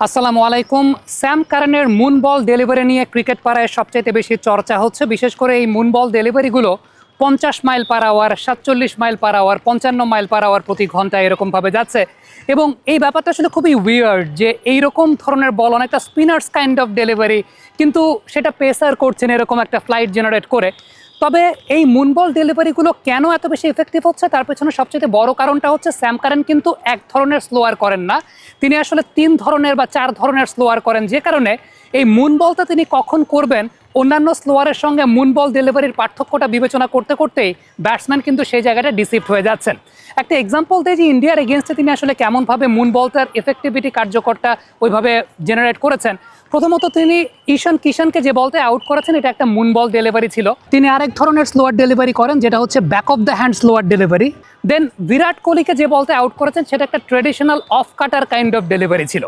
আসসালামু আলাইকুম। স্যাম কারেনের মুন বল ডেলিভারি নিয়ে ক্রিকেট পাড়ায় সবচাইতে বেশি চর্চা হচ্ছে। বিশেষ করে এই মুন বল ডেলিভারিগুলো 50 mile per hour, 47 mile per hour, 55 mile per hour প্রতি ঘন্টায় এরকমভাবে যাচ্ছে। এবং এই ব্যাপারটা আসলে খুবই উইয়ার্ড যে এইরকম ধরনের বল অনেকটা স্পিনার্স কাইন্ড অফ ডেলিভারি, কিন্তু সেটা পেসার করছেন এরকম একটা ফ্লাইট জেনারেট করে। তবে এই মুন বল ডেলিভারিগুলো কেন এত বেশি ইফেক্টিভ হচ্ছে তার পেছনে সবচেয়ে বড় কারণটা হচ্ছে স্যাম কারেন কিন্তু এক ধরনের স্লোয়ার করেন না, তিনি আসলে 3 ধরনের বা 4 ধরনের স্লোয়ার করেন, যে কারণে এই মুন বলটা তিনি কখন করবেন অন্যান্য স্লোয়ারের সঙ্গে মুন বল ডেলিভারির পার্থক্যটা বিবেচনা করতে করতেই ব্যাটসম্যান কিন্তু সেই জায়গাটা ডিসিভড হয়ে যাচ্ছেন। একটা এক্সাম্পল দেয় যে ইন্ডিয়ার এগেনস্টে তিনি আসলে কেমনভাবে মুন বলটার এফেক্টিভিটি কার্যকরটা ওইভাবে জেনারেট করেছেন। প্রথমত তিনি ঈশান কিষানকে যে বলতে আউট করেছেন এটা একটা মুন বল ডেলিভারি ছিল। তিনি আরেক ধরনের স্লোয়ার ডেলিভারি করেন যেটা হচ্ছে back of the hand slower delivery. Then Virat কোহলিকে যে বলতে আউট করেছেন সেটা একটা traditional off cutter kind of delivery ছিল।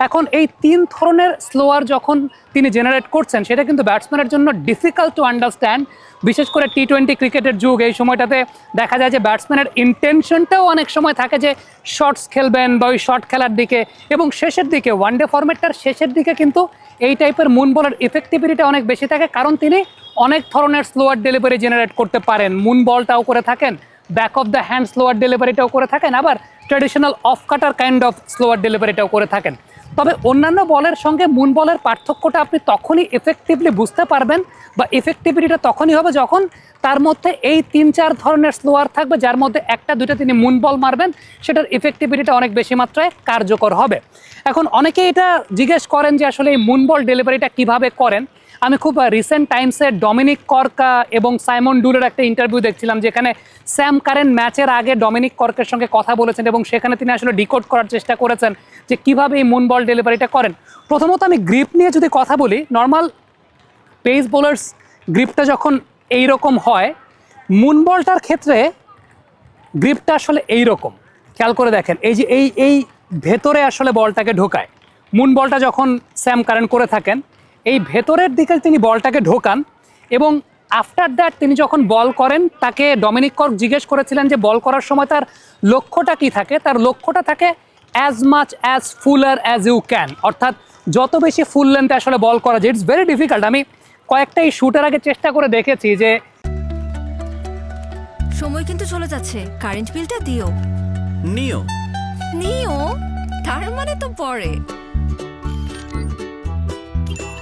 এখন এই 3 ধরনের স্লোয়ার যখন তিনি জেনারেট করছেন সেটা কিন্তু ব্যাটসম্যানের জন্য ডিফিকাল্ট টু আন্ডারস্ট্যান্ড। বিশেষ করে টি-20 ক্রিকেটের যুগ, এই সময়টাতে দেখা যায় যে ব্যাটসম্যানের ইন্টেনশনটাও অনেক সময় থাকে যে শর্টস খেলবেন বা ওই শর্ট খেলার দিকে, এবং শেষের দিকে ওয়ানডে ফরম্যাটটার শেষের দিকে কিন্তু এই টাইপের মুন বলের ইফেক্টিভিটিটা অনেক বেশি থাকে, কারণ তিনি অনেক ধরনের স্লোয়ার ডেলিভারি জেনারেট করতে পারেন। মুন বলটাও করে থাকেন, back of the hand slower ডেলিভারিটাও করে থাকেন, আবার traditional off cutter kind of slower ডেলিভারিটাও করে থাকেন। তবে অন্যান্য বলের সঙ্গে মুন বলের পার্থক্যটা আপনি তখনই এফেক্টিভলি বুঝতে পারবেন বা এফেক্টিভিটিটা তখনই হবে যখন তার মধ্যে এই 3-4 ধরনের স্লোয়ার থাকবে, যার মধ্যে একটা দুইটা তিনি মুন বল মারবেন, সেটার এফেক্টিভিটিটা অনেক বেশি মাত্রায় কার্যকর হবে। এখন অনেকে এটা জিজ্ঞেস করেন যে আসলে এই মুন বল ডেলিভারিটা কিভাবে করেন। আমি খুব রিসেন্ট টাইমসে ডমিনিক কর্কা এবং সাইমন ডুলের একটা ইন্টারভিউ দেখছিলাম, যেখানে স্যাম কারেন ম্যাচের আগে ডমিনিক কর্কের সঙ্গে কথা বলেছেন এবং সেখানে তিনি আসলে ডিকোড করার চেষ্টা করেছেন যে কিভাবে এই মুন বল ডেলিভারিটা করেন। প্রথমত আমি গ্রিপ নিয়ে যদি কথা বলি, নর্মাল পেস বোলার্স গ্রিপটা যখন এইরকম হয়, মুন বলটার ক্ষেত্রে গ্রিপটা আসলে এইরকম। খেয়াল করে দেখেন, এই যে এই ভেতরে আসলে বলটাকে ঢোকায়। মুন বলটা যখন স্যাম কারেন করে থাকেন এই ভেতরের দিকে তিনি বলটাকে ঢোকান, এবং আফটার দ্যাট তিনি যখন বল করেন তাকে ডমিনিক কর্ক জিজ্ঞেস করেছিলেন যে বল করার সময় তার লক্ষ্যটা কি থাকে। তার লক্ষ্যটা থাকে as much as fuller as you can, অর্থাৎ যত বেশি ফুল লেন্থে আসলে বল করা যায়। It's very difficult. আমি কয়েকটা এই শুটের আগে চেষ্টা করে দেখেছি যে সময় কিন্তু চলে যাচ্ছে, কারেন্ট বিলটা দিও। নিও নিও তার মানে তো পরে।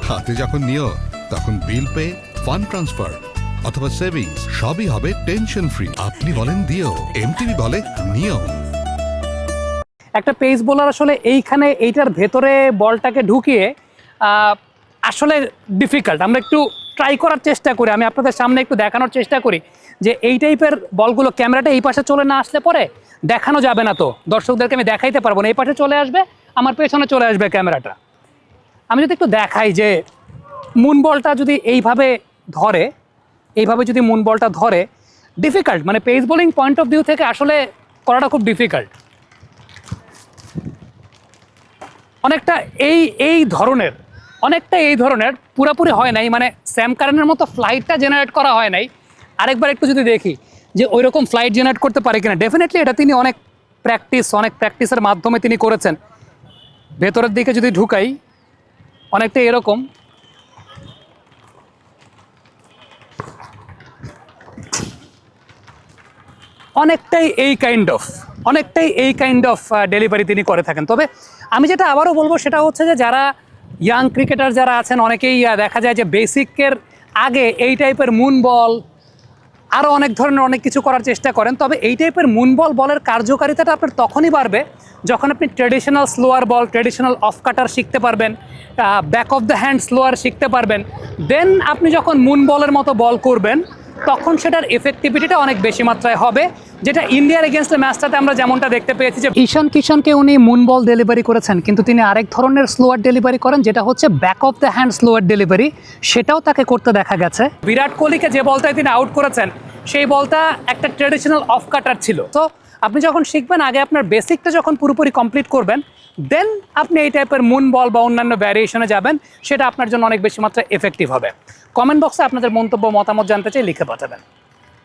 হাতে যখন নিও তখন বিল পে, ফান্ড ট্রান্সফার অথবা সেভিংস সবই হবে টেনশন ফ্রি। আপনি বলেন দিও, এমটিভি বলে নিও। একটা পেস বোলার আসলে এইখানে এইটার ভেতরে বলটাকে ঢুকিয়ে আসলে ডিফিকাল্ট। আমরা একটু ট্রাই করার চেষ্টা করি, আমি আপনাদের সামনে একটু দেখানোর চেষ্টা করি যে এই টাইপের বলগুলো ক্যামেরাটা এই পাশে চলে না আসলে পরে দেখানো যাবে না, তো দর্শকদেরকে আমি দেখাইতে পারবো না। এই পাশে চলে আসবে, আমার পেছনে চলে আসবে ক্যামেরাটা। আমি যদি একটু দেখাই যে মুন বলটা যদি এইভাবে ধরে, এইভাবে যদি মুন বলটা ধরে, ডিফিকাল্ট, মানে pace bowling point of view থেকে আসলে করাটা খুব ডিফিকাল্ট। অনেকটা এই ধরনের পুরোপুরি হয় নাই, মানে স্যাম কারেনের মতো ফ্লাইটটা জেনারেট করা হয় নাই। আরেকবার একটু যদি দেখি যে ওই রকম ফ্লাইট জেনারেট করতে পারে কিনা, ডেফিনেটলি এটা তিনি অনেক প্র্যাকটিসের মাধ্যমে তিনি করেছেন। ভেতরের দিকে যদি ঢুকাই অনেকটা এরকম, অনেকটাই এই কাইন্ড অফ ডেলিভারি তিনি করে থাকেন। তবে আমি যেটা আবারও বলবো সেটা হচ্ছে যে যারা ইয়াং ক্রিকেটার যারা আছেন, অনেকেই দেখা যায় যে বেসিকের আগে এই টাইপের মুন বল আরও অনেক ধরনের অনেক কিছু করার চেষ্টা করেন। তবে এই টাইপের মুন বলের কার্যকারিতাটা আপনার তখনই বাড়বে যখন আপনি traditional slower ball, traditional off cutter শিখতে পারবেন, back of the hand slower শিখতে পারবেন। দেন আপনি যখন মুন বলের মতো বল করবেন তখন সেটার এফেক্টিভিটিটা অনেক বেশি মাত্রায় হবে, যেটা ইন্ডিয়ার এগেনস্টের ম্যাচটাতে আমরা যেমনটা দেখতে পেয়েছি যে ঈশান কিষানকে উনি মুন বল ডেলিভারি করেছেন, কিন্তু তিনি আরেক ধরনের স্লোয়ার ডেলিভারি করেন যেটা হচ্ছে back of the hand slower delivery, সেটাও তাকে করতে দেখা গেছে। বিরাট কোহলিকে যে বলটায় তিনি আউট করেছেন সেই বলটা একটা ট্র্যাডিশনাল অফ কাটার ছিল। তো আপনি যখন শিখবেন, আগে আপনার বেসিকটা যখন পুরোপুরি কমপ্লিট করবেন, দেন আপনি এই টাইপের মুন বল বা অন্যান্য ভ্যারিয়েশনে যাবেন, সেটা আপনার জন্য অনেক বেশি মাত্রায় এফেক্টিভ হবে। কমেন্ট বক্সে আপনাদের মন্তব্য মতামত জানতে চাই, লিখে পাঠাবেন।